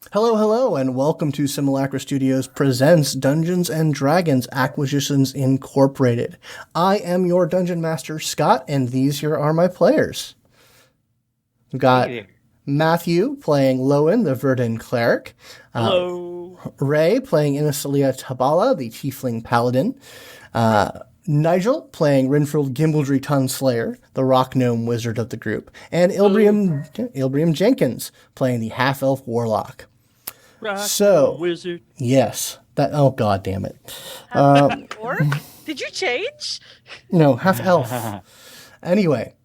Hello, hello, and welcome to Simulacra Studios presents Dungeons and Dragons Acquisitions Incorporated. I am your Dungeon Master, Scott, and these here are my players. We've got Matthew playing Lowin, the Verdan Cleric. Hello. Ray playing Inisalia Habbalah, the Tiefling Paladin. Nigel playing Rynford Gimaldree Tunslayer, the Rock Gnome Wizard of the group. And Ilbreyan Jenkins playing the Half-Elf Warlock. Wizard. Yes. Oh, God damn it. Orc? Did you change? No, half-elf. Anyway,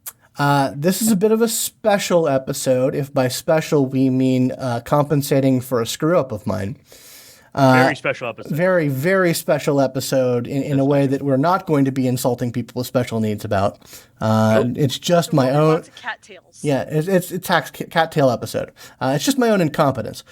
this is a bit of a special episode. If by special we mean compensating for a screw-up of mine. Very special episode. Very, very special episode in a way that we're not going to be insulting people with special needs about. It's just my own. Lots of cattails. Yeah, it's a cattail episode. It's just my own incompetence.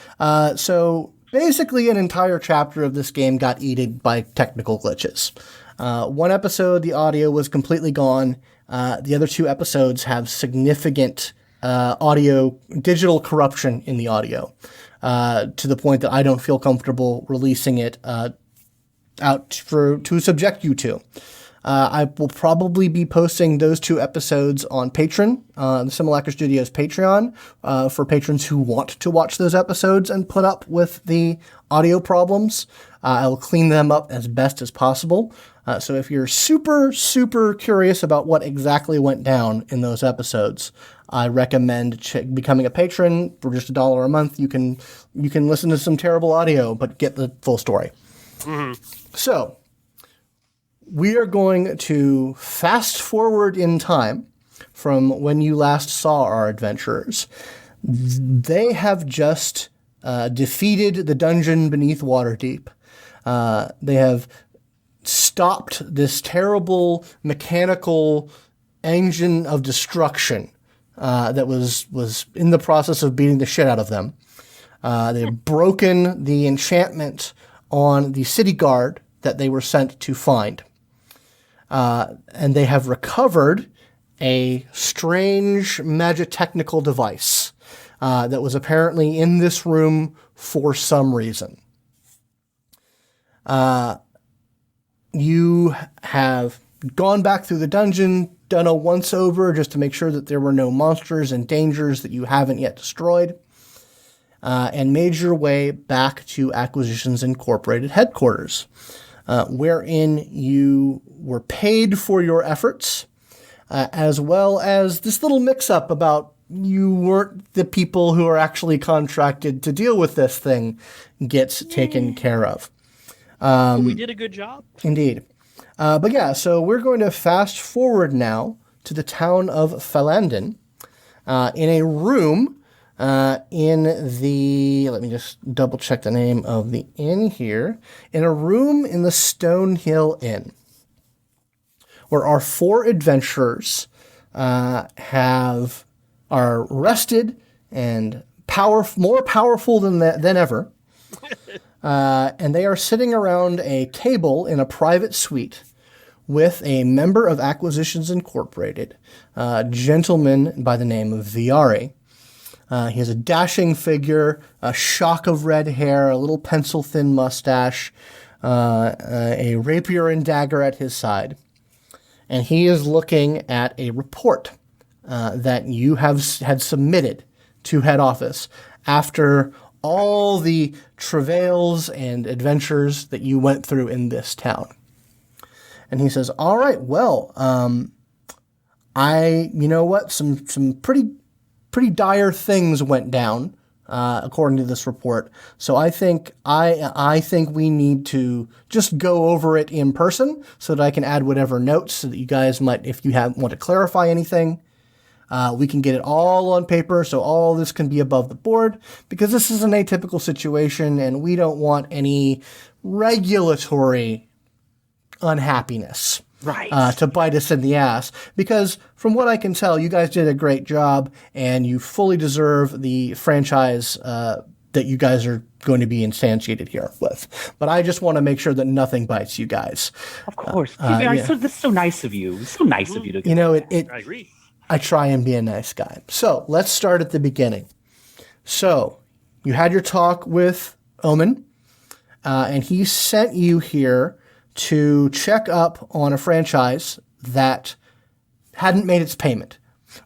So basically, an entire chapter of this game got eaten by technical glitches. One episode, the audio was completely gone. The other two episodes have significant digital corruption in the audio. To the point that I don't feel comfortable releasing it out to subject you to. I will probably be posting those two episodes on Patreon, the Simulacra Studios Patreon, for patrons who want to watch those episodes and put up with the audio problems. I will clean them up as best as possible. So if you're super, super curious about what exactly went down in those episodes, I recommend becoming a patron for just $1 a month. You can listen to some terrible audio, but get the full story. Mm-hmm. So we are going to fast forward in time from when you last saw our adventurers. They have just defeated the dungeon beneath Waterdeep. They have stopped this terrible mechanical engine of destruction that was in the process of beating the shit out of them. They've broken the enchantment on the city guard that they were sent to find. And they have recovered a strange magitechnical device that was apparently in this room for some reason. You have gone back through the dungeon, done a once-over just to make sure that there were no monsters and dangers that you haven't yet destroyed, and made your way back to Acquisitions Incorporated headquarters, wherein you were paid for your efforts, as well as this little mix-up about you weren't the people who are actually contracted to deal with this thing gets taken care of. We did a good job. Indeed. But yeah, so we're going to fast forward now to the town of Phandalin, in a room in the, let me just double check the name of the inn here, in a room in the Stonehill Inn, where our four adventurers are rested and more powerful than ever. And they are sitting around a table in a private suite with a member of Acquisitions Incorporated, a gentleman by the name of Viari. He has a dashing figure, a shock of red hair, a little pencil-thin mustache, a rapier and dagger at his side. And he is looking at a report that you had submitted to head office after all the travails and adventures that you went through in this town. And he says, all right, well, you know what, some pretty dire things went down, according to this report. So I think we need to just go over it in person so that I can add whatever notes so that you guys might, if you want to clarify anything, we can get it all on paper so all this can be above the board, because this is an atypical situation and we don't want any regulatory unhappiness to bite us in the ass. Because from what I can tell, you guys did a great job and you fully deserve the franchise that you guys are going to be instantiated here with. But I just want to make sure that nothing bites you guys. Of course. This is so nice of you. It's so nice of you to. I agree. I try and be a nice guy. So let's start at the beginning. So you had your talk with Omen, and he sent you here to check up on a franchise that hadn't made its payment,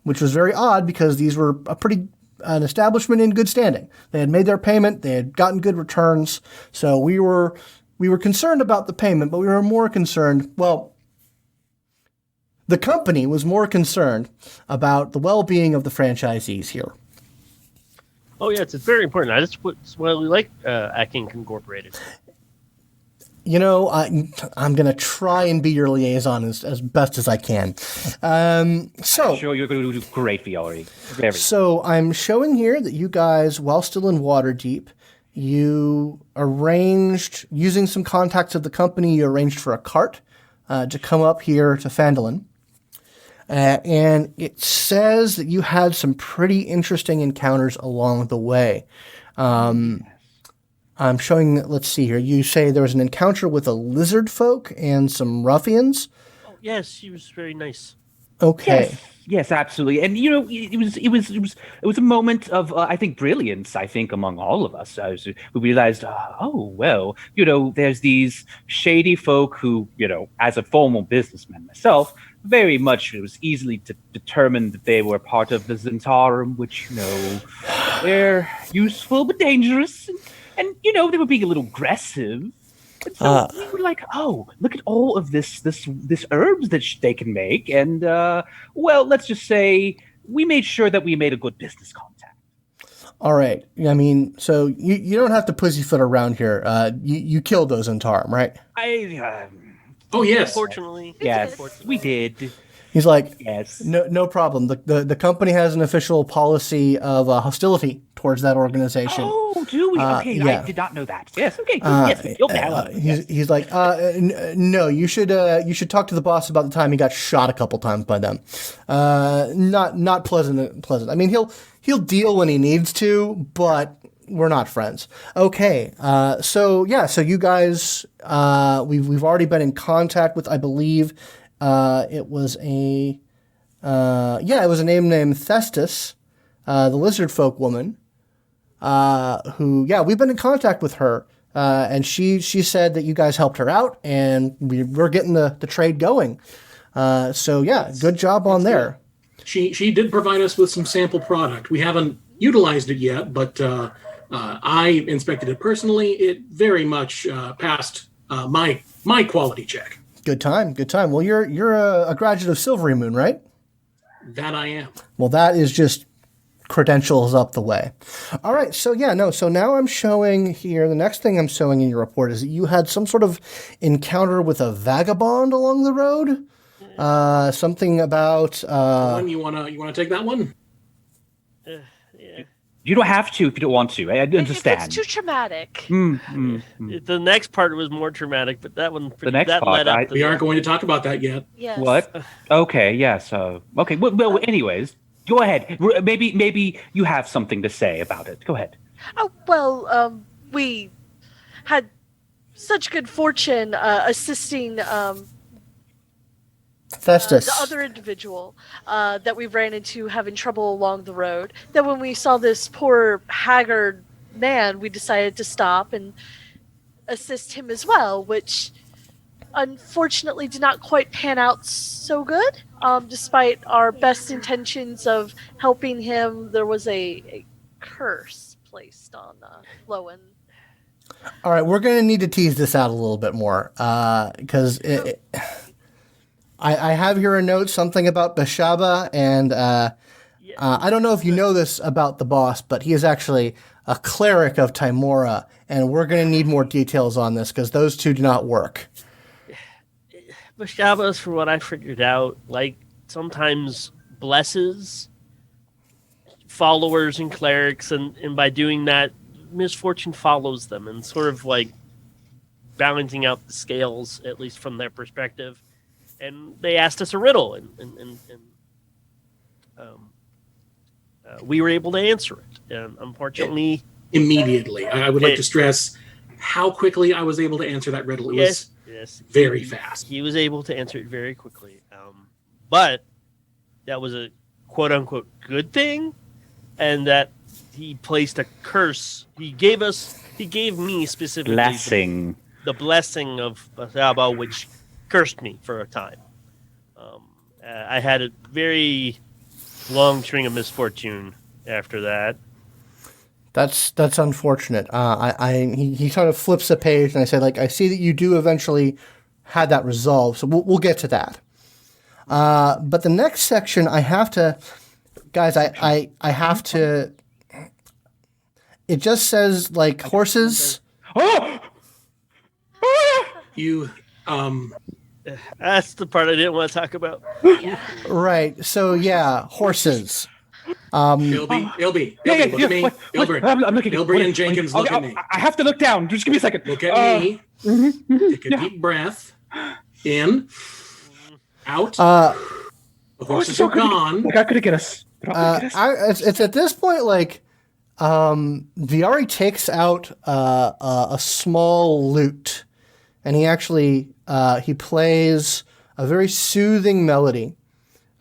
which was very odd because these were an establishment in good standing. They had made their payment, they had gotten good returns, so we were concerned about the payment, but we were more concerned, the company was more concerned about the well-being of the franchisees here. Oh, yeah, it's very important. That's why we like Acting Incorporated. You know, I'm going to try and be your liaison as best as I can. I'm sure you're going to do great, Fiore. So I'm showing here that you guys, while still in Waterdeep, you arranged, using some contacts of the company, you arranged for a cart to come up here to Phandalin. And it says that you had some pretty interesting encounters along the way. I'm showing, let's see here. You say there was an encounter with a lizard folk and some ruffians. Oh, yes, she was very nice. Okay. Yes, absolutely. And it was a moment of I think brilliance. I think among all of us, we realized, there's these shady folk who, as a formal businessman myself, very much it was easily to determine that they were part of the Zentarum, which they're useful but dangerous, and they were being a little aggressive. And so we were like, oh, look at all of this herbs that they can make. And, let's just say we made sure that we made a good business contact. All right. I mean, so you don't have to pussyfoot around here. You killed those in Tarum, right? Oh, yes. Unfortunately. Yes, we did. He's like, yes. No problem. The company has an official policy of hostility towards that organization. Oh, do we? Okay, yeah. I did not know that. Yes, okay. Yes, he's like, no, you should talk to the boss about the time he got shot a couple times by them. Not pleasant. I mean, he'll deal when he needs to, but we're not friends. Okay. So you guys, we've already been in contact with, I believe, it was a name named Thestis, the lizard folk woman, we've been in contact with her, and she said that you guys helped her out, and we're getting the trade going. Good job on there. She did provide us with some sample product. We haven't utilized it yet, but I inspected it personally. It very much passed my quality check. Good time. Well, you're a graduate of Silvery Moon, right? That I am. Well, that is just credentials up the way. All right. So now I'm showing here, the next thing I'm showing in your report is that you had some sort of encounter with a vagabond along the road. Something about... you wanna take that one? You don't have to if you don't want to. I understand. It's too traumatic. The next part was more traumatic, but that one... The next part, we aren't going to talk about that yet. Yes. What? Okay, yes. Okay, well, anyways, go ahead. Maybe you have something to say about it. Go ahead. Oh, well, we had such good fortune assisting... Thestis. The other individual that we ran into having trouble along the road, that when we saw this poor haggard man, we decided to stop and assist him as well, which unfortunately did not quite pan out so good. Despite our best intentions of helping him, there was a curse placed on Lowin. All right, we're going to need to tease this out a little bit more, because I have here a note, something about Bashaba, and I don't know if you know this about the boss, but he is actually a cleric of Timora, and we're going to need more details on this, because those two do not work. Bashaba, from what I figured out, sometimes blesses followers and clerics, and by doing that, misfortune follows them, and sort of balancing out the scales, at least from their perspective. And they asked us a riddle, and we were able to answer it. And unfortunately, immediately, I would like to stress how quickly I was able to answer that riddle. It was very fast. He was able to answer it very quickly, but that was a quote unquote good thing, and that he placed a curse. He gave me specifically Blessing. the blessing of Habbalah, which cursed me for a time. I had a very long string of misfortune after that. That's unfortunate. He sort of flips the page, and I say, like, I see that you do eventually had that resolved, so we'll get to that. But the next section, I have to, guys, I have to. It just says like horses. Oh! You That's the part I didn't want to talk about. Right. So yeah, horses. Ilby, look at me. Ilbreyan. I'm looking. Ilbreyan and Jenkins, look at me. I have to look down. Just give me a second. Look at me. Take a deep breath. In. Out. The horses are gone. They're not gonna get us. It's at this point like Viari takes out a small lute, and he actually he plays a very soothing melody,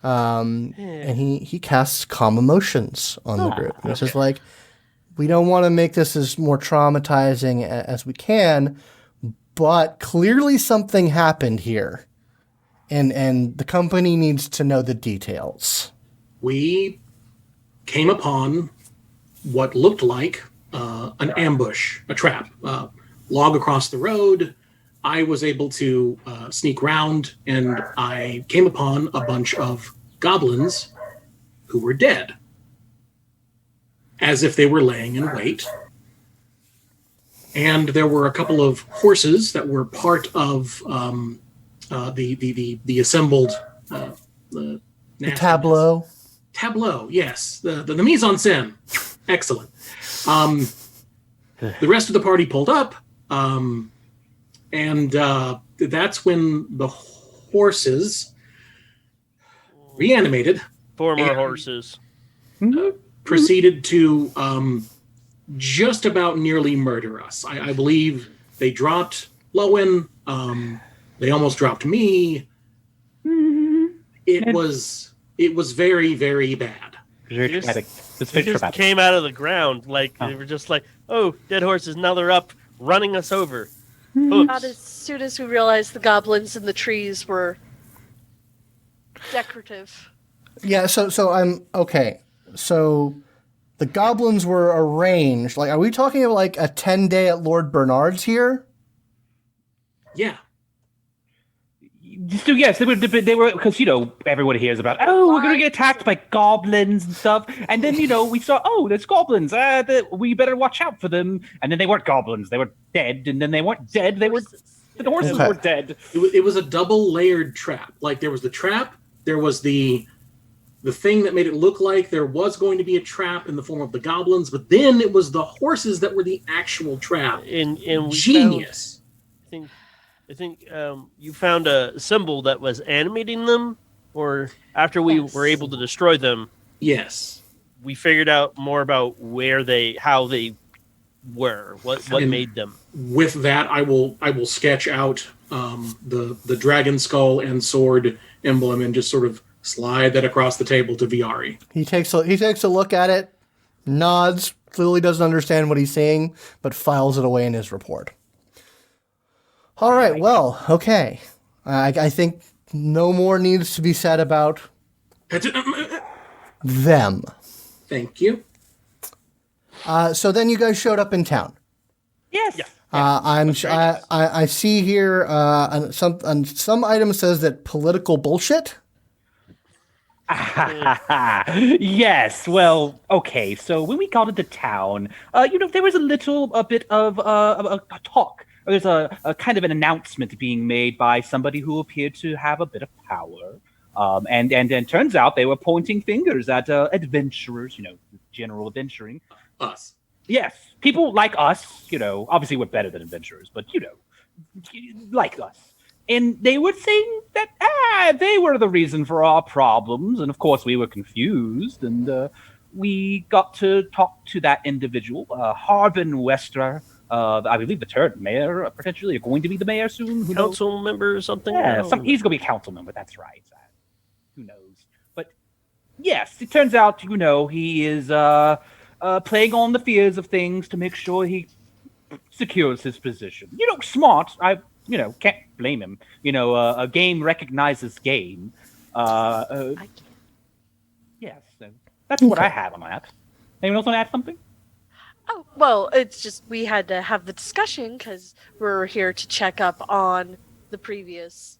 and he casts calm emotions on the group. And it's just like, we don't want to make this as more traumatizing as we can, but clearly something happened here, and the company needs to know the details. We came upon what looked like an ambush, a trap, log across the road. I was able to sneak round, and I came upon a bunch of goblins who were dead, as if they were laying in wait. And there were a couple of horses that were part of the assembled The tableau. Tableau, yes. The mise en scène. Excellent. The rest of the party pulled up, and that's when the horses reanimated. Former horses. Proceeded to just about nearly murder us. I believe they dropped Lowin. They almost dropped me. It was very, very bad. Very traumatic. It's They very just traumatic. came out of the ground like they were just like, oh, dead horses. Now they're up, running us over. Not Oops. as soon as we realized the goblins in the trees were decorative. Yeah, so I'm okay. So the goblins were arranged. Like, are we talking about like a 10-day at Lord Bernard's here? Yeah. So yes, they were because everyone hears about we're gonna get attacked by goblins and stuff, and then we saw there's goblins, we better watch out for them, and then they weren't goblins, they were dead, and then they weren't dead, the horses Okay. were dead. It was a double layered trap. Like, there was the trap, there was the thing that made it look like there was going to be a trap in the form of the goblins, but then it was the horses that were the actual trap. And we Genius. I think you found a symbol that was animating them, or after we were able to destroy them, Yes. we figured out more about how they were, what And made them. With that, I will sketch out the dragon skull and sword emblem and just sort of slide that across the table to Viari. He takes a look at it, nods, clearly doesn't understand what he's saying, but files it away in his report. All right, well, okay. I think no more needs to be said about them. Thank you. So then you guys showed up in town. Yes. I see here some item says that political bullshit. Yes. Well, okay. So when we got into town, there was a bit of a talk. There's a kind of an announcement being made by somebody who appeared to have a bit of power. And turns out they were pointing fingers at adventurers, general adventuring. Us. Yes, people like us, obviously we're better than adventurers, but, like us. And they were saying that they were the reason for our problems. And, of course, we were confused. And we got to talk to that individual, Harbin Wester. I believe the third mayor, potentially, going to be the mayor soon. Who knows? Council member or something? Yeah, he's going to be a council member. That's right. Who knows? But yes, it turns out, he is playing on the fears of things to make sure he secures his position. Smart. I can't blame him. A game recognizes game. Yes, so that's what I have on that. Anyone else want to add something? Oh, well, it's just we had to have the discussion because we're here to check up on the previous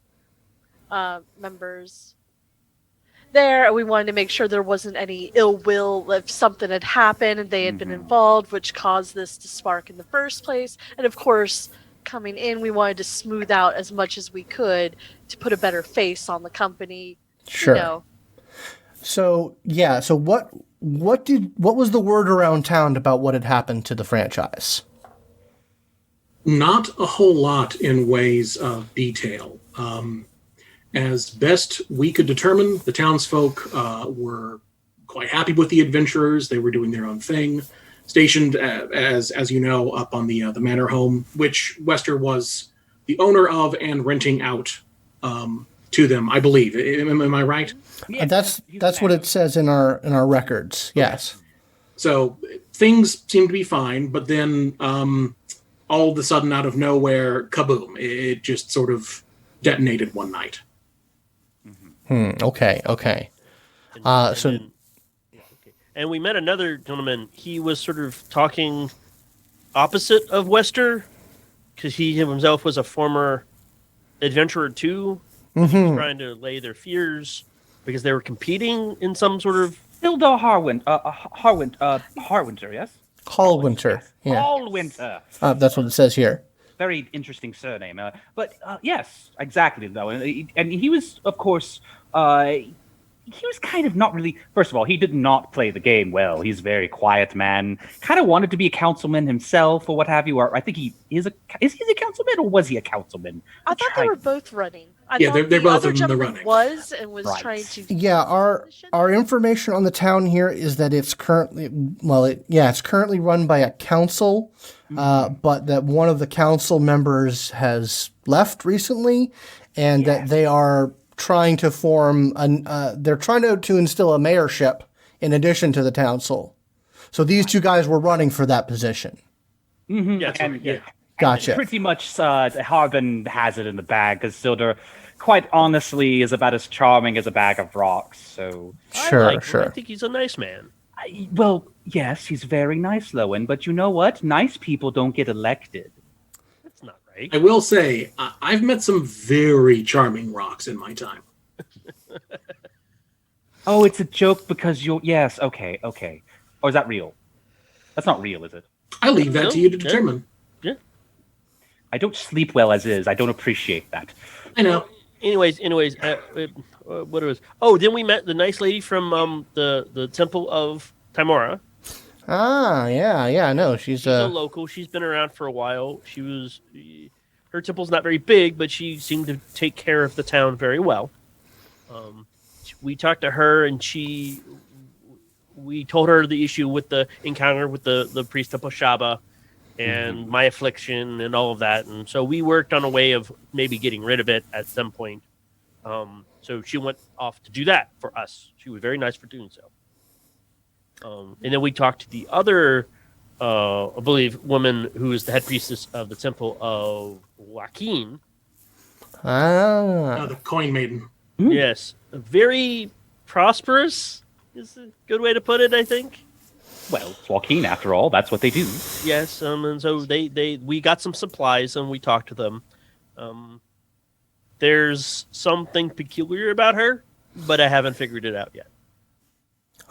members there. We wanted to make sure there wasn't any ill will if something had happened and they had been involved, which caused this to spark in the first place. And of course, coming in, we wanted to smooth out as much as we could to put a better face on the company. Sure. So what was the word around town about what had happened to the franchise? Not a whole lot in ways of detail. As best we could determine, the townsfolk were quite happy with the adventurers. They were doing their own thing, stationed as you know, up on the manor home, which Wester was the owner of and renting out to them, I believe. Am I right? Yeah, that's what it says in our records. Yes. Okay. So things seem to be fine, but then all of a sudden, out of nowhere, kaboom! It just sort of detonated one night. Okay. And we met another gentleman. He was sort of talking opposite of Wester because he himself was a former adventurer too. He was trying to allay their fears because they were competing in some sort of Hilda Harwinter, yes? Hallwinter. Yeah. Hallwinter. That's what it says here. Very interesting surname. But yes, exactly, though. And he was, of course, he was kind of not really... First of all, he did not play the game well. He's a very quiet man. Kind of wanted to be a councilman himself or what have you. Or I think he is Is he a councilman or was he a councilman? I thought they were both running. They're both in the running. Was trying to... Yeah, our information on the town here is that it's currently... it's currently run by a council, but that one of the council members has left recently, and that they are trying to form... they're trying to instill a mayorship in addition to the council. So these two guys were running for that position. yeah. Gotcha. Pretty much Harbin has it in the bag, because Silder, quite honestly, is about as charming as a bag of rocks. So Sure. I think he's a nice man. Well, yes, he's very nice, Lowin, but you know what? Nice people don't get elected. That's not right. I will say, I've met some very charming rocks in my time. Oh, it's a joke because you're... Yes, okay. Or is that real? That's not real, is it? I leave that to you to determine. Yeah. I don't sleep well as is. I don't appreciate that. I know. Anyways, what it was? Oh, then we met the nice lady from the Temple of Timora. Ah, yeah, no, she's a local. She's been around for a while. Her temple's not very big, but she seemed to take care of the town very well. We talked to her, and we told her the issue with the encounter with the priest of Poshaba and my affliction and all of that. And so we worked on a way of maybe getting rid of it at some point. So she went off to do that for us. She was very nice for doing so. And then we talked to the other, I believe, woman who is the head priestess of the Temple of Joaquin. The coin maiden. Yes. Very prosperous is a good way to put it, I think. Well, it's Joaquin, after all. That's what they do. Yes, and so we got some supplies, and we talked to them. There's something peculiar about her, but I haven't figured it out yet.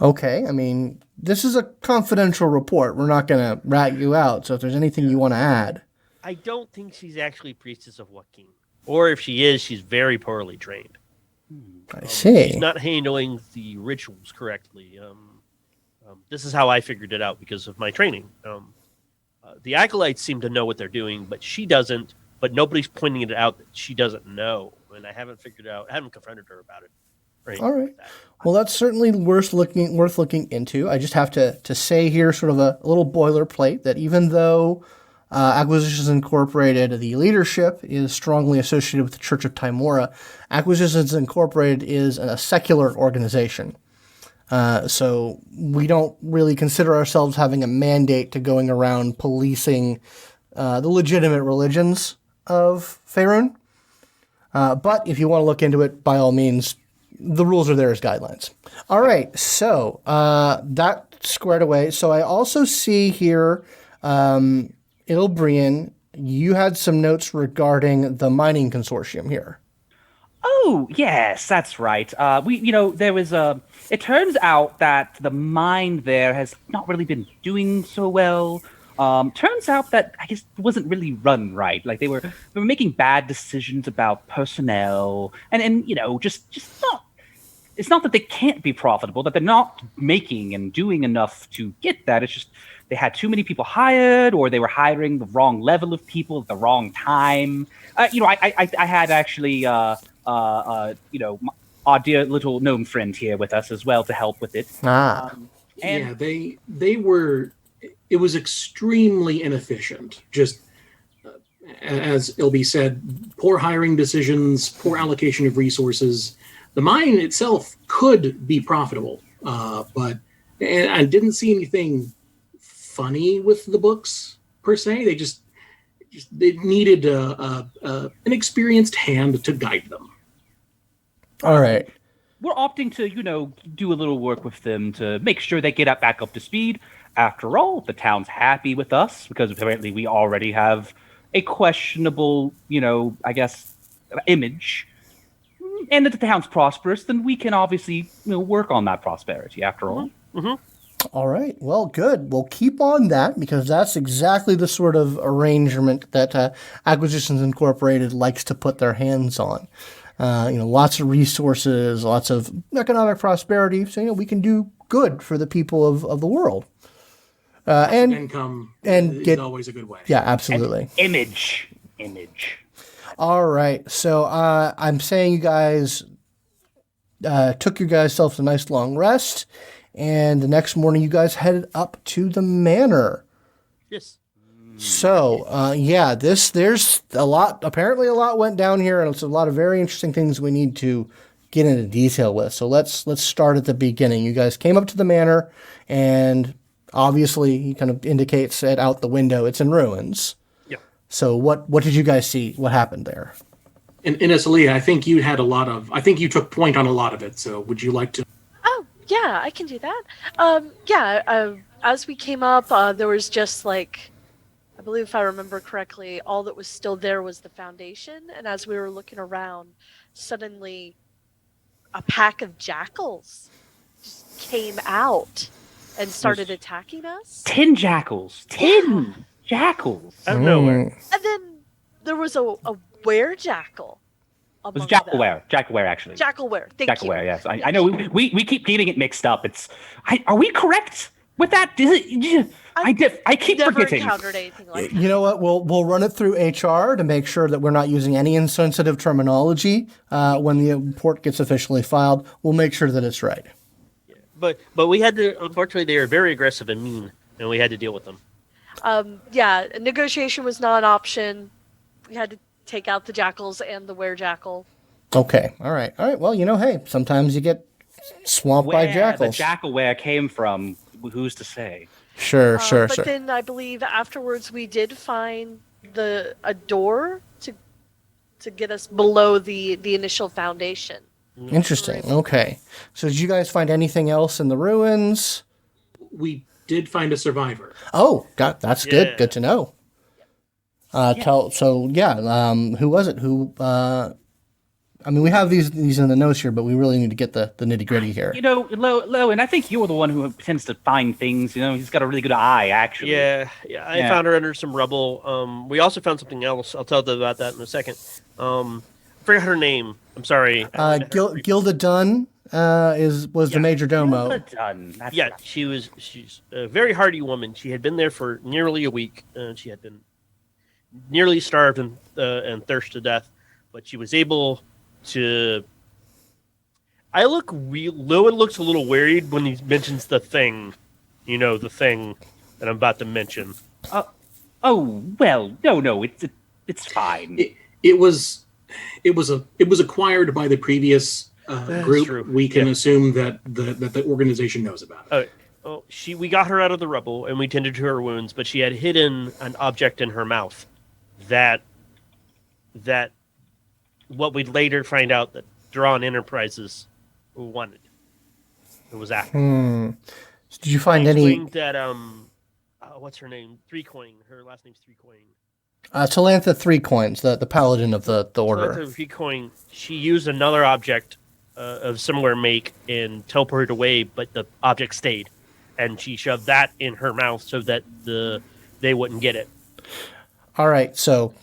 Okay, I mean, this is a confidential report. We're not going to rat you out, so if there's anything you want to add. I don't think she's actually priestess of Joaquin. Or if she is, she's very poorly trained. I see. She's not handling the rituals correctly. This is how I figured it out because of my training. The acolytes seem to know what they're doing, but she doesn't. But nobody's pointing it out that she doesn't know, and I haven't confronted her about it. Right. All right. Well, that's certainly worth looking into. I just have to say here, sort of a little boilerplate, that even though Acquisitions Incorporated, the leadership is strongly associated with the Church of Timora, Acquisitions Incorporated is a secular organization. So we don't really consider ourselves having a mandate to going around policing the legitimate religions of Faerun. But if you want to look into it, by all means, the rules are there as guidelines. All right, so that squared away. So I also see here, Ilbreyan, you had some notes regarding the mining consortium here. Oh, yes, that's right. There was it turns out that the mine there has not really been doing so well. Turns out that I guess it wasn't really run right. Like they were making bad decisions about personnel and just not. It's not that they can't be profitable, that they're not making and doing enough to get that. It's just they had too many people hired, or they were hiring the wrong level of people at the wrong time. I had actually our dear little gnome friend here with us as well to help with it. They were. It was extremely inefficient. Just as Ilby said, poor hiring decisions, poor allocation of resources. The mine itself could be profitable, but I didn't see anything funny with the books per se. They needed an experienced hand to guide them. All right. We're opting to, do a little work with them to make sure they get back up to speed. After all, the town's happy with us because apparently we already have a questionable, image. And if the town's prosperous, then we can obviously work on that prosperity after all. Mm-hmm. All right. Well, good. We'll keep on that because that's exactly the sort of arrangement that Acquisitions Incorporated likes to put their hands on. Lots of resources, lots of economic prosperity. So, we can do good for the people of the world. And income and is always a good way. Yeah, absolutely. And image. All right. So I'm saying you guys took your guys' self a nice long rest, and the next morning you guys headed up to the manor. Yes. So there's a lot. Apparently, a lot went down here, and it's a lot of very interesting things we need to get into detail with. So let's start at the beginning. You guys came up to the manor, and obviously, he kind of indicates it out the window. It's in ruins. So what did you guys see? What happened there? In Inisalia, I think you took point on a lot of it. So would you like to? Oh, yeah, I can do that. As we came up, there was just I believe if I remember correctly, all that was still there was the foundation. And as we were looking around, suddenly a pack of jackals just came out and started attacking us. 10 jackals. 10 jackals. Out of nowhere. And then there was a were-jackal. It was jackalware. Jackalware, actually. Jackalware. Thank you. Jackalware, yes. I know we keep getting it mixed up. Are we correct with that? I keep never forgetting. Encountered anything like that. You know what? We'll run it through HR to make sure that we're not using any insensitive terminology when the report gets officially filed. We'll make sure that it's right. But we had to. Unfortunately, they were very aggressive and mean, and we had to deal with them. Negotiation was not an option. We had to take out the jackals and the were-jackal. Okay. All right. Well, hey, sometimes you get swamped by jackals. The jackalware came from, who's to say? Sure. But then I believe afterwards we did find a door to get us below the initial foundation. Interesting. Okay. So did you guys find anything else in the ruins? We did find a survivor. Oh, that's good. Yeah. Good to know. Who was it? We have these in the notes here, but we really need to get the nitty gritty here. Lowin, I think you're the one who tends to find things. He's got a really good eye, actually. Yeah. I found her under some rubble. We also found something else. I'll tell you about that in a second. I forgot her name. I'm sorry. Gilda Dunn was the major domo. Gilda Dunn. That's Yeah, right. she's a very hardy woman. She had been there for nearly a week, and she had been nearly starved and thirsted to death, but she was able to. Lowin looks a little worried when he mentions the thing, the thing that I'm about to mention. No, it's fine. It was acquired by the previous group, true. we can assume that the organization knows about it. We got her out of the rubble and we tended to her wounds, but she had hidden an object in her mouth that what we'd later find out that Drawn Enterprises wanted. It was after. Did you find any? That what's her name? Three Coin. Her last name's Three Coin. Talantha Three Coins, the paladin of the order. Talantha Three Coin. She used another object of similar make and teleported away, but the object stayed, and she shoved that in her mouth so that they wouldn't get it. All right, so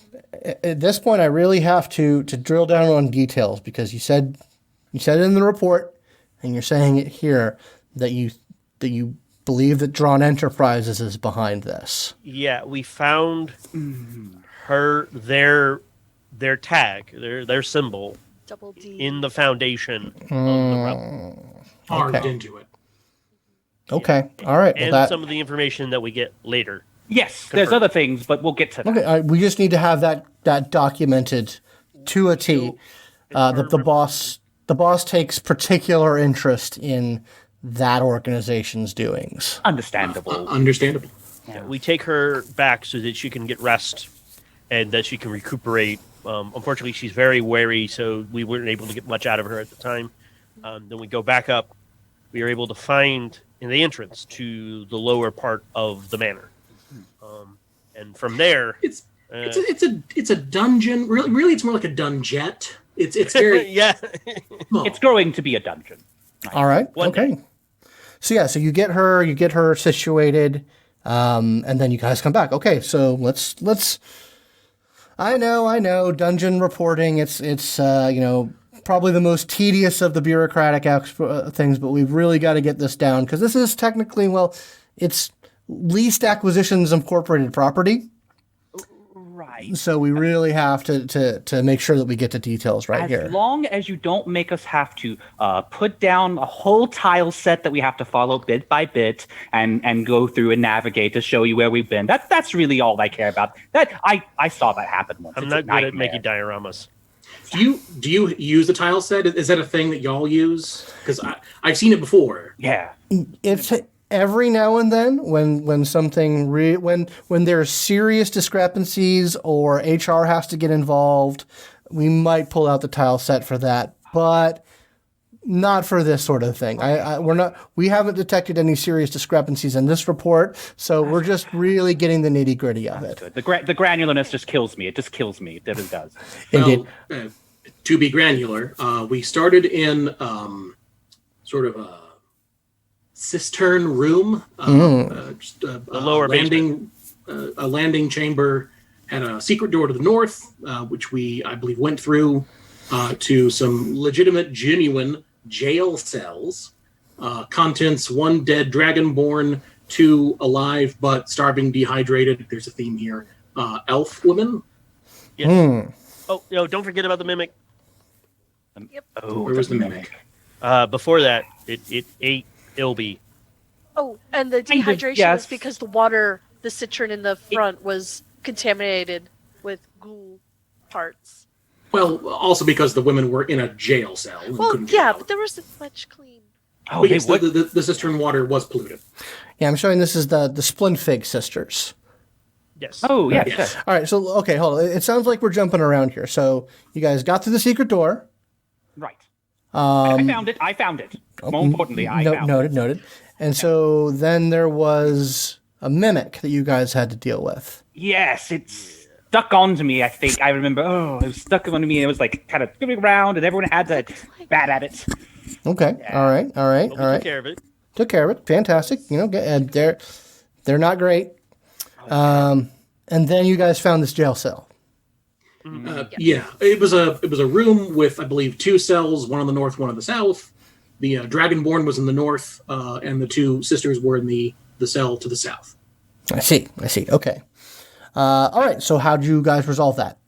at this point, I really have to drill down on details because you said it in the report, and you're saying it here that you believe that Drawn Enterprises is behind this. Yeah, we found their tag, their symbol, Double D. in the foundation of the rebel. Carved into it. Okay, all right. And some of the information that we get later. Yes, there's other things, but we'll get to that. Okay, we just need to have that documented to a T. That the boss takes particular interest in that organization's doings. Understandable. Understandable. Yeah, we take her back so that she can get rest and that she can recuperate. Unfortunately, she's very wary, so we weren't able to get much out of her at the time. Then we go back up. We are able to find in the entrance to the lower part of the manor, and from there, it's a dungeon. Really, it's more like a dunjet. It's very yeah. It's growing to be a dungeon. All right. Okay. So you get her situated, and then you guys come back. Okay. So let's. I know. Dungeon reporting. It's probably the most tedious of the bureaucratic things, but we've really got to get this down because this is technically, it's leased acquisitions incorporated property. Right. So we really have to make sure that we get to details here. As long as you don't make us have to put down a whole tile set that we have to follow bit by bit and go through and navigate to show you where we've been. That's really all I care about. That I saw that happen once. I'm not good at making dioramas. Do you use the tile set? Is that a thing that y'all use? Because I've seen it before. Yeah. It's every now and then when something when there's serious discrepancies or HR has to get involved, we might pull out the tile set for that, but not for this sort of thing. We haven't detected any serious discrepancies in this report, so we're just really getting the nitty gritty of it. The granularness just kills me. It just kills me. It really does. Indeed. Well, to be granular, we started in sort of a cistern room, just a lower landing, a landing chamber, had a secret door to the north, which I believe, went through to some legitimate, genuine jail cells. Contents: 1 dead dragonborn, 2 alive but starving, dehydrated. There's a theme here. Elf women. Yes. Oh, don't forget about the mimic. Yep. Oh, Where was the mimic? Before that, it ate Ilby. Oh, and the dehydration was because the citron in the front was contaminated with ghoul parts. Well, also because the women were in a jail cell. And couldn't get out. But there wasn't much clean. Oh, yes, the cistern water was polluted. Yeah, I'm showing this is the Splintfig sisters. Yes. Oh, yes. Yes. All right, so okay, hold on. It sounds like we're jumping around here. So you guys got through the secret door. Right. I found it. More importantly, I found it. Noted. And so then there was a mimic that you guys had to deal with. Yes, it stuck onto me, I think. I remember, it was stuck onto me. It was like kind of skipping around, and everyone had to bat at it. Okay, yeah. All right. Took care of it. Took care of it. Fantastic. And they're not great. And then you guys found this jail cell. Yeah, it was a room with, I believe, 2 cells, one on the north, one on the south. The Dragonborn was in the north, and the 2 sisters were in the cell to the south. I see. Okay. All right. So how did you guys resolve that?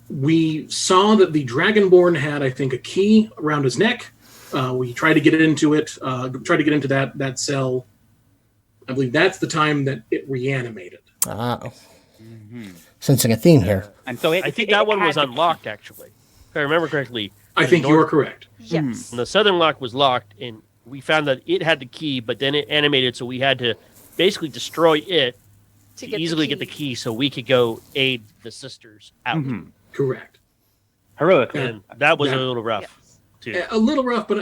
We saw that the Dragonborn had, I think, a key around his neck. We tried to get into it. Tried to get into that cell. I believe that's the time that it reanimated. Sensing a theme here. And so I think that one was unlocked, actually. if I remember correctly. I think you are correct. Yes. And the southern lock was locked, and we found that it had the key, but then it animated, so we had to basically destroy it to easily get the key so we could go aid the sisters out. Correct. Heroic. And that was a little rough, too. A little rough, but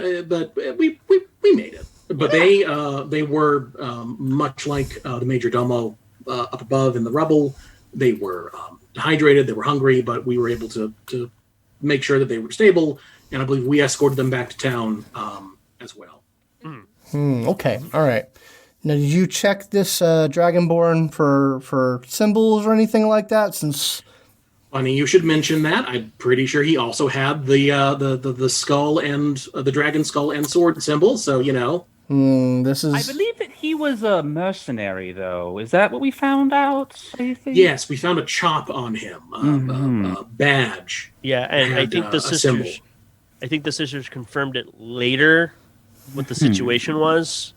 we made it. But they were much like the Major Domo up above in the rubble. They were dehydrated, they were hungry, but we were able to make sure that they were stable, and I believe we escorted them back to town as well. Okay, all right. Now, did you check this Dragonborn for symbols or anything like that? Since Funny you should mention that. I'm pretty sure he also had the skull and the dragon skull and sword symbol. So this is. I believe that he was a mercenary, though. Is that what we found out? I think? Yes, we found a chop on him, a badge. Yeah, and I think the symbol. sisters. I think the sisters confirmed it later, what the situation was.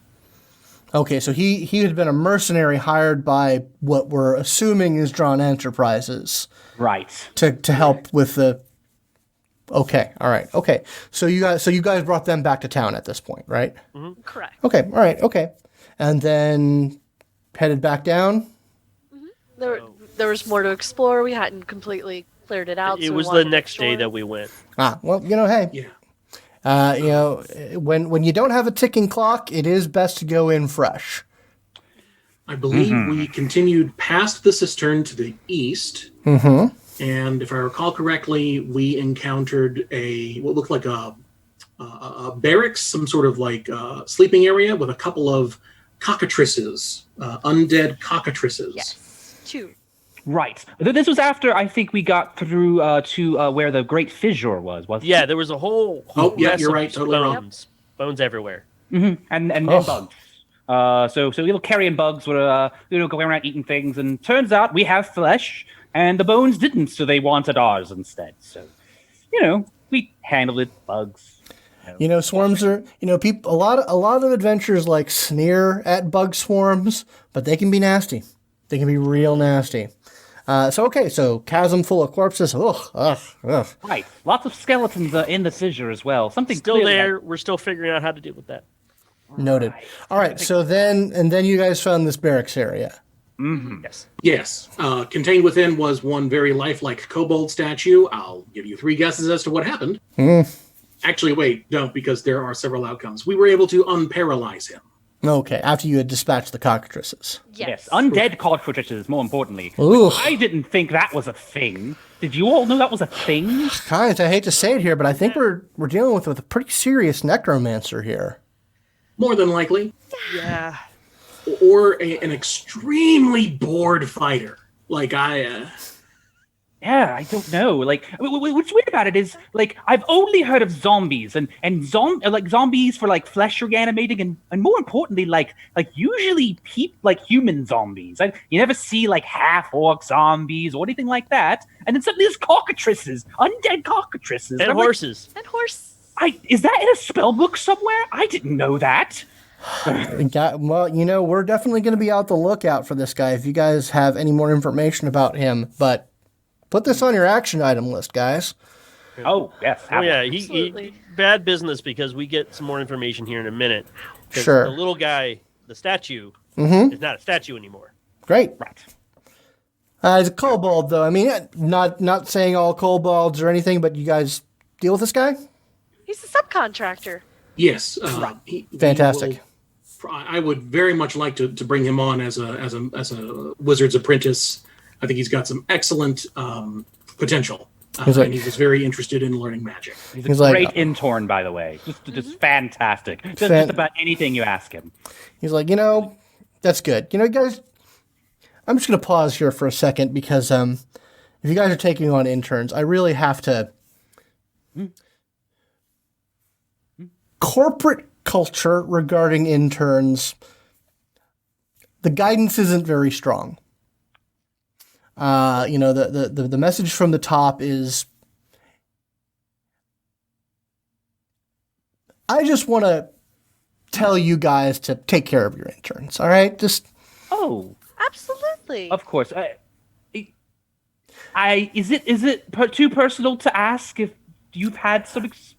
Okay, so he had been a mercenary hired by what we're assuming is Drawn Enterprises, Right. to help with the. Okay, all right, okay. So you guys brought them back to town at this point, right? Correct. Okay, all right, okay, and then headed back down. There was more to explore. We hadn't completely cleared it out. It so was we wanted the to next make day sure. that we went. Well, hey. Yeah. When you don't have a ticking clock, it is best to go in fresh. I believe we continued past the cistern to the east. And if I recall correctly, we encountered what looked like a barracks, some sort of like sleeping area with a couple of cockatrices, undead cockatrices. Yes. 2. Right. This was after I think we got through to where the Great Fissure was, wasn't Yeah, it? there was a whole yeah, mess you're of right, totally wrong. bones everywhere. And bugs. So little carrion bugs were going around eating things, and turns out we have flesh, and the bones didn't, so they wanted ours instead. So, we handled it. Bugs. Swarms are people. A lot of adventurers like sneer at bug swarms, but they can be nasty. They can be real nasty. So chasm full of corpses. Ugh. Right. Lots of skeletons in the fissure as well. Something Still clearly there. We're still figuring out how to deal with that. Noted. All right. So then you guys found this barracks area. Yes. Yes. Contained within was one very lifelike kobold statue. I'll give you 3 guesses as to what happened. Actually, wait, don't, because there are several outcomes. We were able to unparalyze him. Okay. After you had dispatched the cockatrices. Yes, undead cockatrices, more importantly. Ooh. I didn't think that was a thing. Did you all know that was a thing? Guys, I hate to say it here, but I think we're dealing with a pretty serious necromancer here. More than likely. Yeah. Or an extremely bored fighter. Like Yeah, I don't know. Like, what's weird about it is, like, I've only heard of zombies and zombies for like flesh reanimating, and more importantly, like usually human zombies. You never see like half orc zombies or anything like that. And then suddenly there's cockatrices, undead cockatrices, And horses. And horse. Is that in a spell book somewhere? I didn't know that. Well, we're definitely going to be out the lookout for this guy if you guys have any more information about him. But put this on your action item list, guys. Oh, yes. Oh yeah, Absolutely. he bad business because we get some more information here in a minute. 'Cause Sure. The little guy, the statue, is not a statue anymore. Great. Right. He's a kobold, though. I mean, not saying all kobolds or anything, but you guys deal with this guy? He's a subcontractor. yes. Fantastic. I would very much like to bring him on as a wizard's apprentice. I think he's got some excellent potential. And he was very interested in learning magic. He's a great intern, by the way. Just fantastic. Just about anything you ask him. He's like, that's good. Guys, I'm just going to pause here for a second because if you guys are taking on interns, I really have to... Corporate culture regarding interns, the guidance isn't very strong. The message from the top is, I just want to tell you guys to take care of your interns. All right, just Absolutely. Of course. Is it too personal to ask if you've had some experience?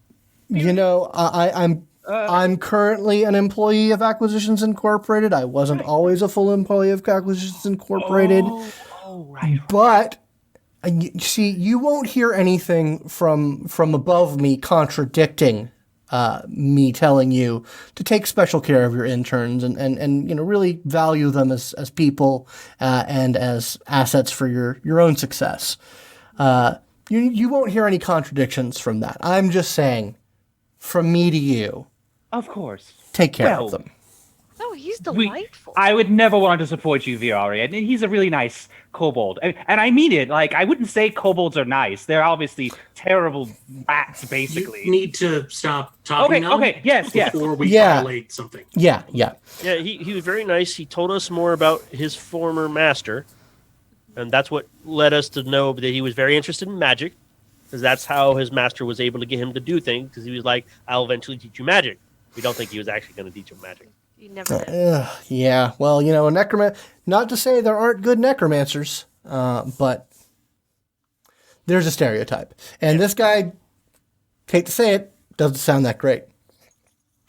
You know, I'm currently an employee of Acquisitions Incorporated. I wasn't always a full employee of Acquisitions Incorporated. Right. But see, you won't hear anything from above me contradicting me telling you to take special care of your interns and you know, really value them as people and as assets for your own success. You won't hear any contradictions from that. I'm just saying, from me to you, Of course. take care of them. No, he's delightful. I would never want to disappoint you, Viari. And he's a really nice kobold. And I mean it. Like, I wouldn't say kobolds are nice. They're obviously terrible rats, basically. You need to stop talking now. Okay, yes. Before we violate something. Yeah. Yeah, he was very nice. He told us more about his former master, and that's what led us to know that he was very interested in magic, because that's how his master was able to get him to do things, because he was like, I'll eventually teach you magic. We don't think he was actually going to teach him magic. You never did. Yeah, well, you know, a necromancer, not to say there aren't good necromancers, but there's a stereotype. And this guy, hate to say it, doesn't sound that great.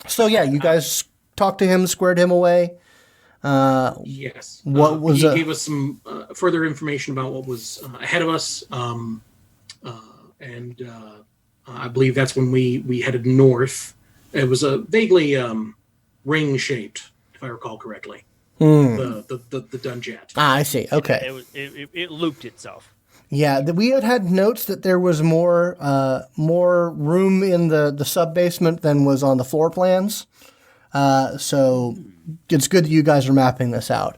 So yeah, you guys talked to him, squared him away. Yes. What was he gave us some further information about what was ahead of us, and I believe that's when we headed north. It was a vaguely ring-shaped, if I recall correctly. The dungeon. I see. Okay. It looped itself. Yeah, we had notes that there was more room in the sub-basement than was on the floor plans. So it's good that you guys are mapping this out.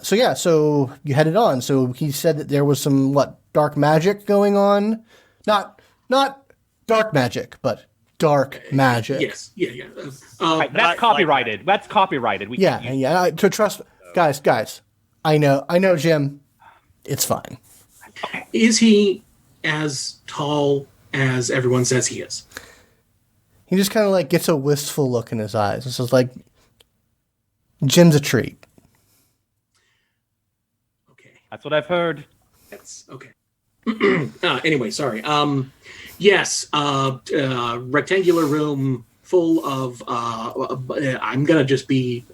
So you headed on. So he said that there was some, dark magic going on? Not dark magic, but dark magic. Yes. Yeah. Right, that's copyrighted. That's copyrighted. To trust guys. I know, Jim. It's fine. Is he as tall as everyone says he is? He just kind of gets a wistful look in his eyes. It's just like, Jim's a treat. Okay. That's what I've heard. That's okay. Anyway, sorry. Yes, rectangular room full of, I'm going to just be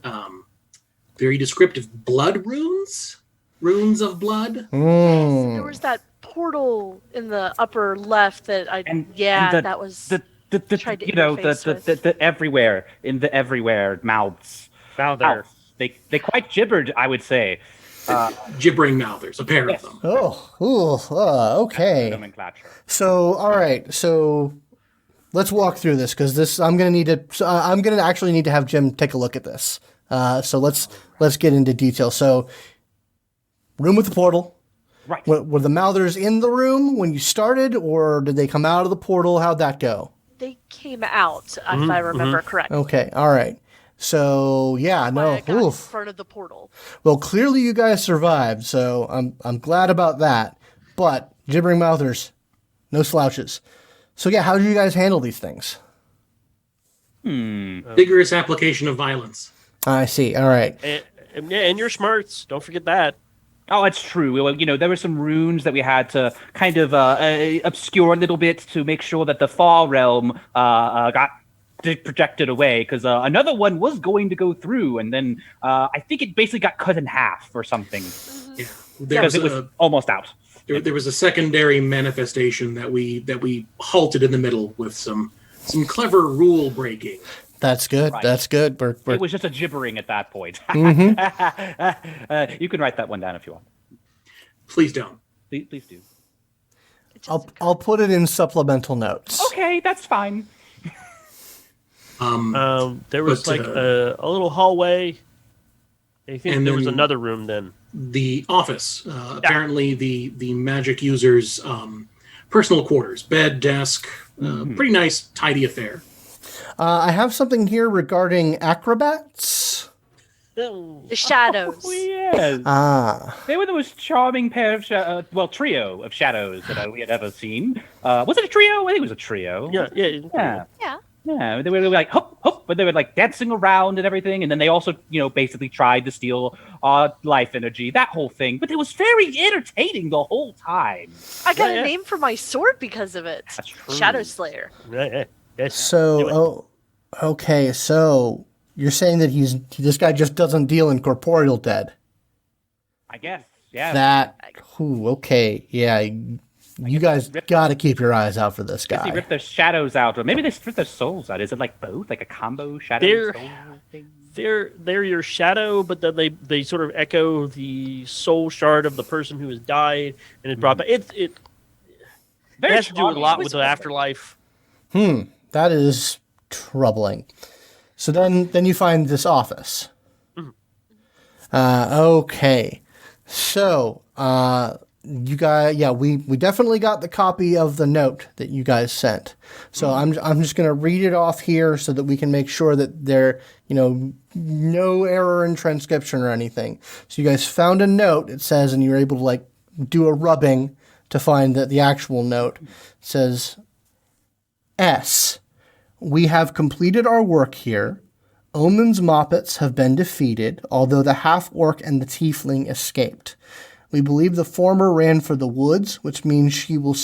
very descriptive, blood runes? Runes of blood? There was that portal in the upper left that that was... The everywhere, in the everywhere mouths. They quite gibbered, I would say. Gibbering mouthers, a pair of them. Okay. Nomenclature. So, all right. So, let's walk through this because I'm going to actually need to have Jim take a look at this. So let's get into detail. So, room with the portal. Right. Were the mouthers in the room when you started, or did they come out of the portal? How'd that go? They came out, if I remember correctly. Okay. All right. So yeah, I got in front of the portal. Well, clearly you guys survived, so I'm glad about that. But gibbering mouthers, no slouches. So yeah, how did you guys handle these things? Vigorous application of violence. I see. All right. And your smarts. Don't forget that. Oh, it's true. Well, there were some runes that we had to kind of obscure a little bit to make sure that the Fall Realm got projected away, because another one was going to go through, and then I think it basically got cut in half or something. Yeah, because it was almost out. There was a secondary manifestation that we halted in the middle with some clever rule breaking. That's good. Right. That's good. It was just a gibbering at that point. You can write that one down if you want. Please don't. Please do. I'll put it in supplemental notes. Okay, that's fine. There was a little hallway. I think there was another room then. The office. Apparently the magic user's personal quarters. Bed, desk. Pretty nice, tidy affair. I have something here regarding acrobats. The shadows. Oh, yes. They were the most charming pair of trio of shadows that we had ever seen. Was it a trio? I think it was a trio. Yeah. Yeah, they were like, hop, hop, but they were like dancing around and everything. And then they also, basically tried to steal life energy, that whole thing. But it was very entertaining the whole time. I got a name for my sword because of it. That's true. Shadow Slayer. Yes. So, okay, so you're saying that this guy just doesn't deal in corporeal dead. I guess, yeah. Okay, yeah. You guys got to keep your eyes out for this guy. They rip their shadows out, or maybe they rip their souls out. Is it like both, like a combo shadow soul thing? They're your shadow, but then they sort of echo the soul shard of the person who has died and is brought back. It has to do a lot with the afterlife. That is troubling. So then you find this office. Okay. So, you guys, we definitely got the copy of the note that you guys sent. So I'm just going to read it off here so that we can make sure that there, no error in transcription or anything. So you guys found a note, it says, and you're able to do a rubbing to find the actual note. It says, S. We have completed our work here. Omen's Moppets have been defeated, although the half-orc and the Tiefling escaped. We believe the former ran for the woods, which means she will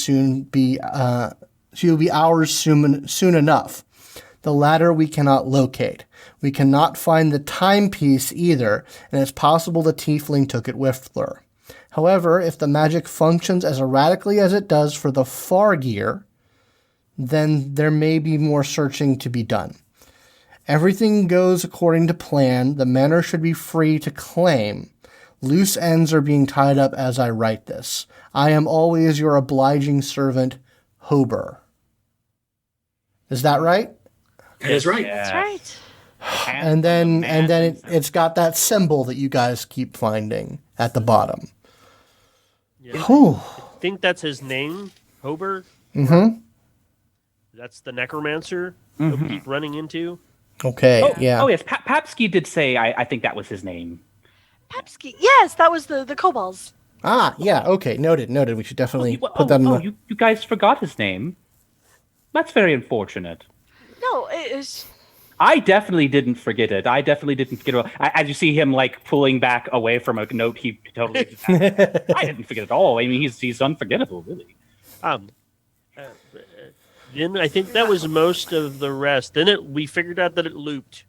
be ours soon enough. The latter we cannot locate. We cannot find the timepiece either, and it's possible the Tiefling took it with her. However, if the magic functions as erratically as it does for the far gear, then there may be more searching to be done. Everything goes according to plan. The manor should be free to claim. Loose ends are being tied up as I write this. I am always your obliging servant, Hober. Is that right? That is right. That's right. And then it's got that symbol that you guys keep finding at the bottom. Yeah. Whew. I think that's his name, Hober. Mm-hmm. That's the necromancer that we keep running into. Okay, yeah. Oh, yes. Papsky did say, I think that was his name. Papsky. Yes, that was the kobolds. Ah, yeah, okay. Noted. We should definitely put that in the... You guys forgot his name. That's very unfortunate. No, it was... I definitely didn't forget it. As you see him pulling back away from a note he totally I didn't forget at all. I mean, he's unforgettable, really. Then I think that was most of the rest. Then we figured out that it looped.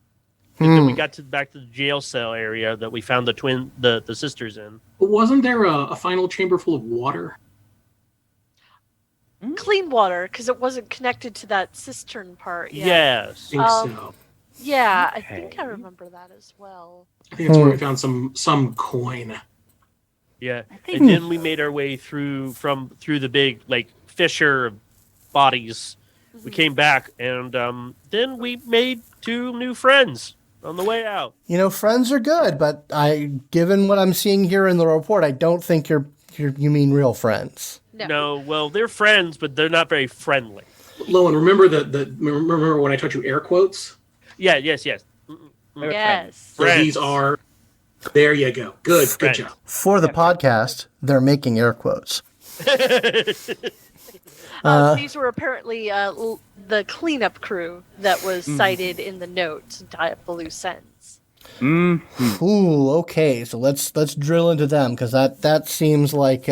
And then we got back to the jail cell area that we found the sisters in. But wasn't there a final chamber full of water? Clean water, because it wasn't connected to that cistern part. Yeah. Yes. I think so. Yeah, I think I remember that as well. I think that's where we found some coin. Yeah, and then we made our way through the big fissure of bodies. We came back, and then we made 2 new friends on the way out. Friends are good, but given what I'm seeing here in the report, I don't think you mean real friends. No, well, they're friends, but they're not very friendly. Lowin, remember remember when I taught you air quotes? Yeah, yes. Yes. So these are. There you go. Good job. For the podcast, they're making air quotes. These were apparently the cleanup crew that was cited in the note to tie up the loose ends. Mm-hmm. Ooh, okay. So let's drill into them because that seems like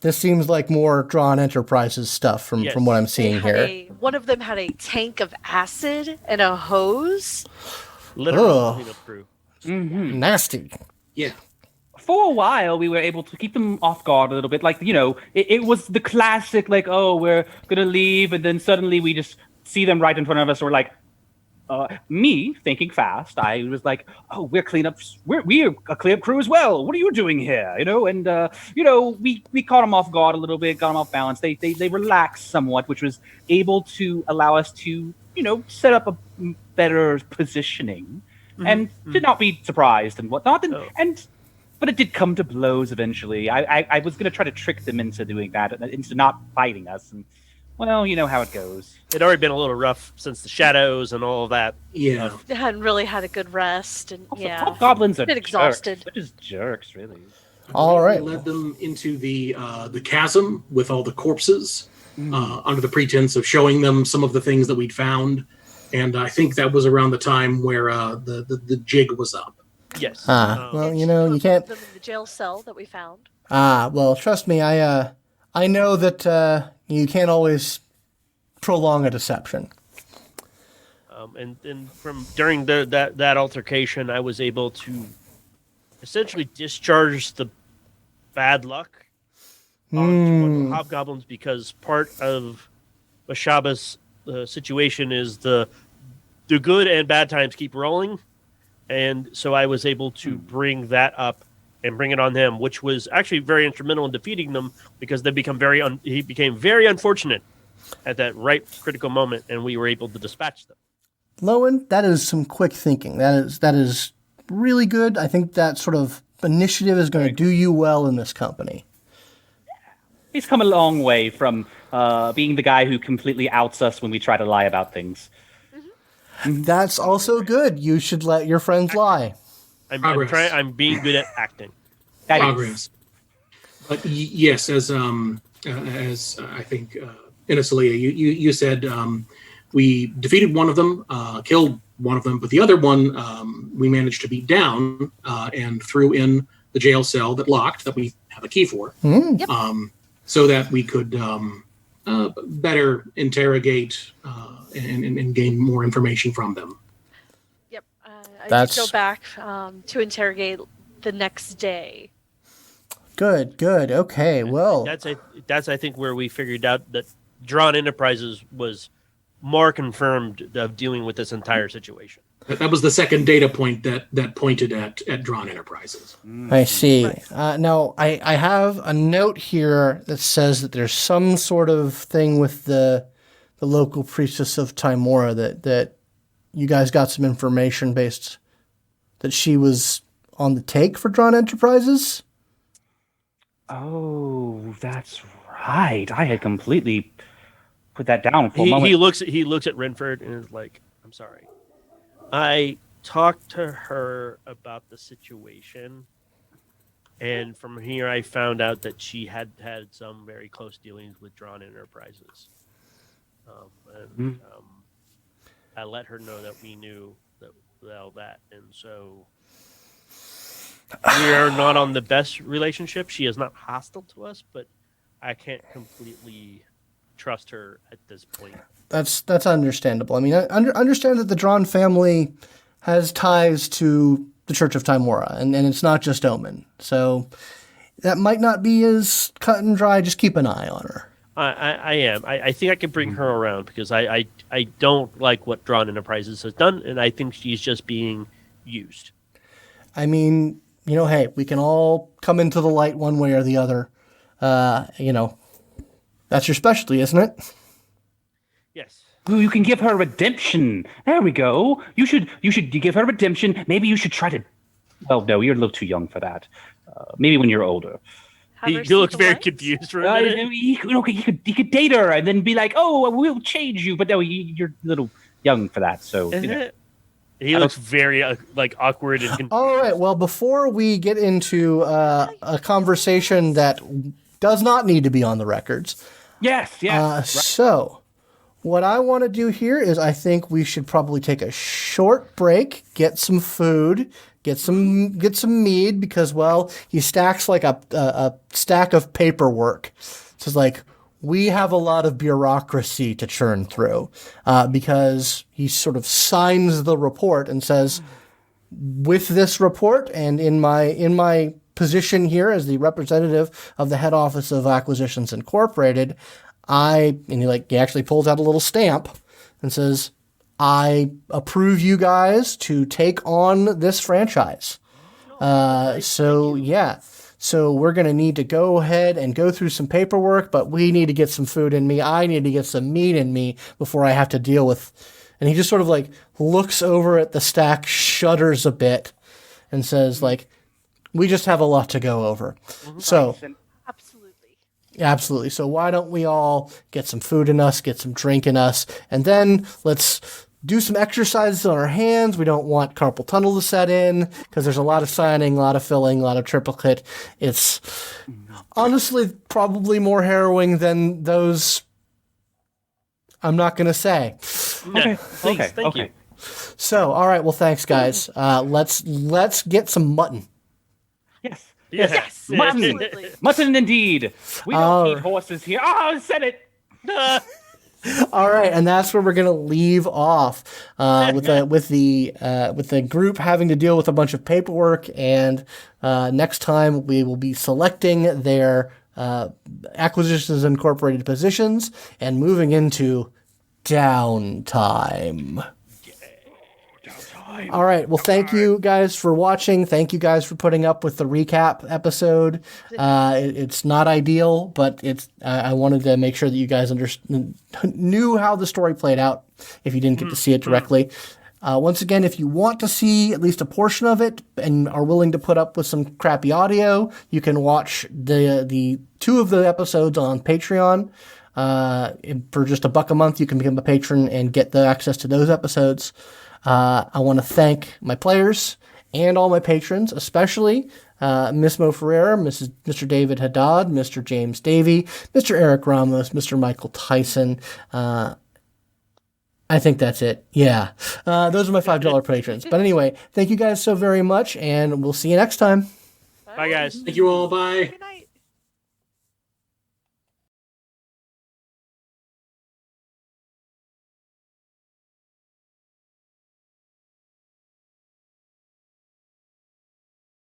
this seems like more Drawn Enterprises stuff from what I'm seeing here. One of them had a tank of acid and a hose. Literally cleanup crew. Mm-hmm. Nasty. Yeah. For a while, we were able to keep them off guard a little bit. It was the classic, we're going to leave, and then suddenly we just see them right in front of us, and we're like, me, thinking fast, I was like, oh, we're a cleanup crew as well. What are you doing here? And, we caught them off guard a little bit, got them off balance. They relaxed somewhat, which was able to allow us to, set up a better positioning and to not be surprised and whatnot. But it did come to blows eventually. I was going to try to trick them into doing that, into not fighting us. And, well, you know how it goes. It'd already been a little rough since the shadows and all of that. Yeah. They hadn't really had a good rest. And also, goblins are bit exhausted. They're just jerks, really. All right. We led them into the chasm with all the corpses. under the pretense of showing them some of the things that we'd found. And I think that was around the time where the jig was up. Yes. Well, And you she know, put you can't. them in the jail cell that we found. Well, trust me, I know that you can't always prolong a deception. And from during that altercation, I was able to essentially discharge the bad luck onto one of the hobgoblins, because part of Washaba's situation is the good and bad times keep rolling, and so I was able to bring that up and bring it on him, which was actually very instrumental in defeating them, because they he became very unfortunate at that right critical moment, and we were able to dispatch them. Lowin, that is some quick thinking. That is really good. I think that sort of initiative is going to do you well in this company. He's come a long way from being the guy who completely outs us when we try to lie about things. That's also good. You should let your friends lie. I'm being good at acting. Progress. But yes, as I think Inisalia, you said we defeated one of them, killed one of them, but the other one we managed to beat down and threw in the jail cell that locked, that we have a key for, so that we could better interrogate and gain more information from them. Yep. I did go back to interrogate the next day. Good. Okay, well. That's I think where we figured out that Drawn Enterprises was more confirmed of dealing with this entire situation. That was the second data point that pointed at Drawn Enterprises. I see. Right. Now, I have a note here that says that there's some sort of thing with the local priestess of Timora that you guys got some information based that she was on the take for Drawn Enterprises. Oh, that's right. I had completely put that down for a moment. He looks at Rynford and is like, "I'm sorry. I talked to her about the situation, and from here I found out that she had some very close dealings with Drawn Enterprises. I let her know that we knew that, and so we are not on the best relationship. She is not hostile to us, but I can't completely trust her at this point." That's understandable. I mean, I understand that the Drawn family has ties to the Church of Timora, and it's not just Omen. So that might not be as cut and dry. Just keep an eye on her. I am. I think I can bring her around, because I don't like what Drawn Enterprises has done, and I think she's just being used. I mean, hey, we can all come into the light one way or the other. That's your specialty, isn't it? Yes. Ooh, you can give her redemption. There we go. You should give her redemption. Maybe you should try to. Well, no, you're a little too young for that. Maybe when you're older. He looks very confused for a minute. He could date her and then be like, "Oh, we'll change you," but no, you're a little young for that. So he looks very awkward and confused. All right. Well, before we get into a conversation that does not need to be on the records. Yes. Right. So, what I want to do here is I think we should probably take a short break, get some food, get some mead, because, well, he stacks like a stack of paperwork. So it's like, we have a lot of bureaucracy to churn through, because he sort of signs the report and says, with this report and in my position here as the representative of the head office of Acquisitions Incorporated, he actually pulls out a little stamp and says, I approve you guys to take on this franchise. So we're going to need to go ahead and go through some paperwork, but we need to get some food in me. I need to get some meat in me before I have to deal with. And he just sort of looks over at the stack, shudders a bit, and says we just have a lot to go over. So, absolutely. So why don't we all get some food in us, get some drink in us, and then let's do some exercises on our hands. We don't want carpal tunnel to set in, because there's a lot of signing, a lot of filling, a lot of triplicate. It's honestly probably more harrowing than those I'm not going to say. Yeah, please, okay, thank okay. you. So, all right. Well, thanks, guys. Let's get some mutton. Yes. Yes. Mutton. Absolutely. Mutton indeed. We don't eat horses here. Oh, I said it. All right, and that's where we're gonna leave off with the group having to deal with a bunch of paperwork, and next time we will be selecting their acquisitions and incorporated positions and moving into downtime. All right. Well, thank you guys for watching. Thank you guys for putting up with the recap episode. It's not ideal, but I wanted to make sure that you guys knew how the story played out if you didn't get to see it directly. Once again, if you want to see at least a portion of it and are willing to put up with some crappy audio, you can watch the 2 of the episodes on Patreon. For just $1 a month, you can become a patron and get the access to those episodes. I want to thank my players and all my patrons, especially Miss Mo Ferreira, Mr. David Haddad, Mr. James Davey, Mr. Eric Ramos, Mr. Michael Tyson. I think that's it. Yeah. Those are my $5 patrons. But anyway, thank you guys so very much, and we'll see you next time. Bye, guys. Thank you all. Bye. Good night.